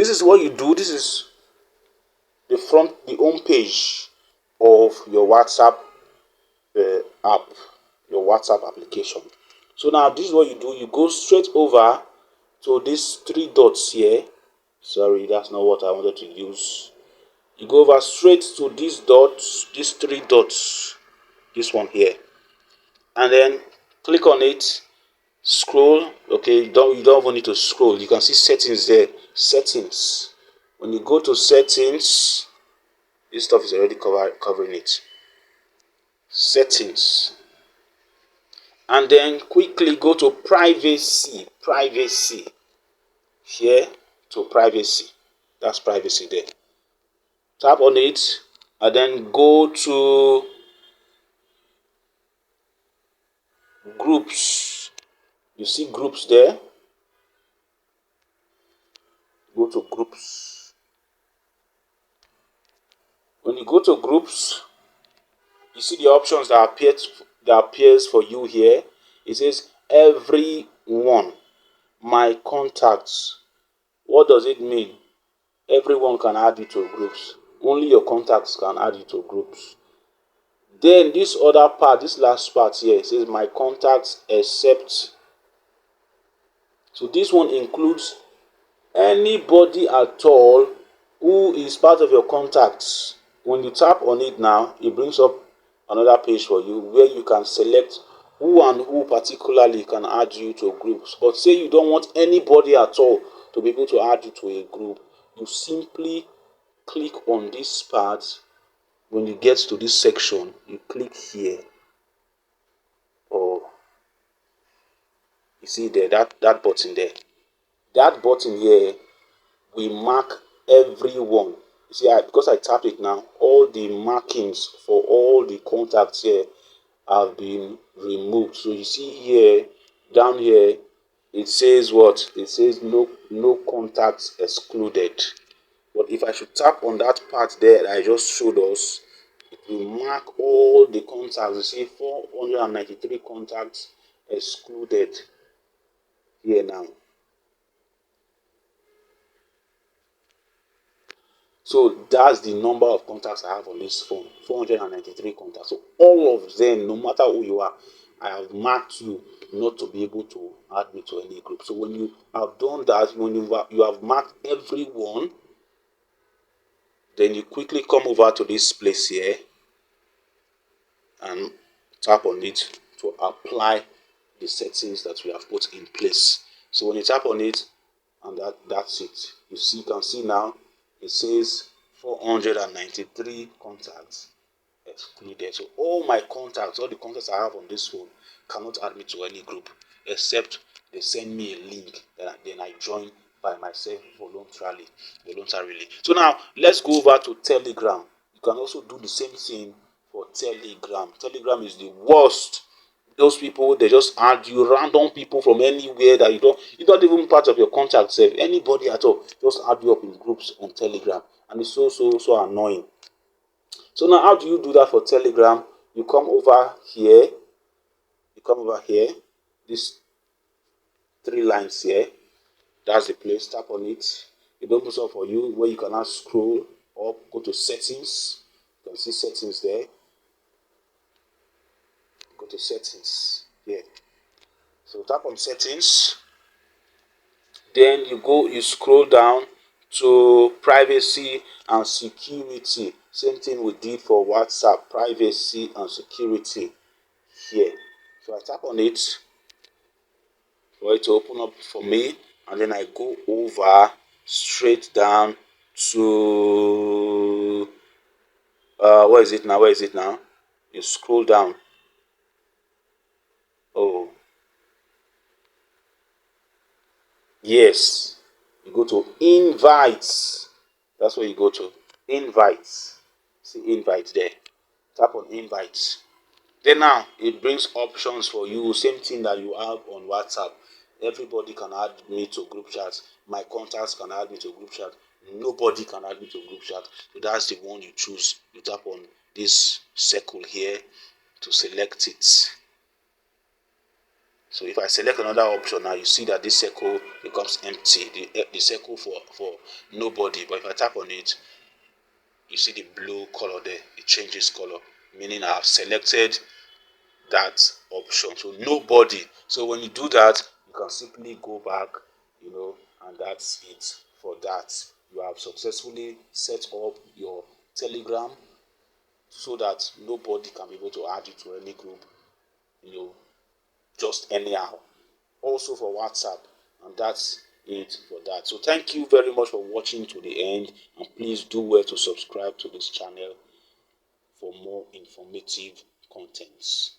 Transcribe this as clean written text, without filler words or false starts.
This is what you do. This is the home page of your WhatsApp app, your WhatsApp application. So now this is what you do. You go straight over to these three dots here. Sorry, that's not what I wanted to use. You go over straight to these dots, these three dots, this one here, and then click on it. Scroll. Okay, you don't even need to scroll. You can see settings there. Settings. When you go to settings, this stuff is already covering it. Settings, and then quickly go to privacy. Privacy here to privacy. That's privacy there. Tap on it and then go to groups. You see groups there. Go to groups. When you go to groups, you see the options that appears for you here. It says everyone, my contacts. What does it mean? Everyone can add you to groups. Only your contacts can add you to groups. Then this other part, this last part here, it says my contacts except. So this one includes anybody at all who is part of your contacts. When you tap on it now, it brings up another page for you where you can select who and who particularly can add you to groups. But say you don't want anybody at all to be able to add you to a group, you simply click on this part. When you get to this section, you click here, or you see there, that button there. That button here will mark everyone. You see, because I tap it now, all the markings for all the contacts here have been removed. So you see here, down here, it says what? It says no contacts excluded. But if I should tap on that part there that I just showed us, it will mark all the contacts. You see 493 contacts excluded here now. So that's the number of contacts I have on this phone, 493 contacts. So all of them, no matter who you are, I have marked you not to be able to add me to any group. So when you have done that, when you have marked everyone, then you quickly come over to this place here and tap on it to apply the settings that we have put in place. So when you tap on it, and that's it. You can see now it says 493 contacts excluded. So all my contacts, all the contacts I have on this phone cannot add me to any group except they send me a link that then I join by myself voluntarily. So now let's go over to Telegram. You can also do the same thing for Telegram. Telegram is the worst. Those people, they just add you, random people from anywhere that you're not even part of your contact self. Anybody at all, just add you up in groups on Telegram. And it's so annoying. So now how do you do that for Telegram? You come over here. These three lines here. That's the place. Tap on it. It opens up for you where you can now scroll up, go to settings. You can see settings there. Go to settings here. So tap on settings. Then you scroll down to privacy and security. Same thing we did for WhatsApp, privacy and security here. So I tap on it for it to open up for me, and then I go over straight down to where is it now? You scroll down. Oh, yes. You go to invites. That's where you go to. Invites. See invite there. Tap on invites. Then now it brings options for you. Same thing that you have on WhatsApp. Everybody can add me to group chat. My contacts can add me to group chat. Nobody can add me to group chat. So that's the one you choose. You tap on this circle here to select it. So if I select another option now, you see that this circle becomes empty, the circle for nobody. But if I tap on it, you see the blue color there, it changes color, meaning I have selected that option, so nobody. So when you do that, you can simply go back, and that's it for that. You have successfully set up your Telegram so that nobody can be able to add you to any group, just anyhow. Also for WhatsApp, and that's it for that. So thank you very much for watching to the end, and please do well to subscribe to this channel for more informative contents.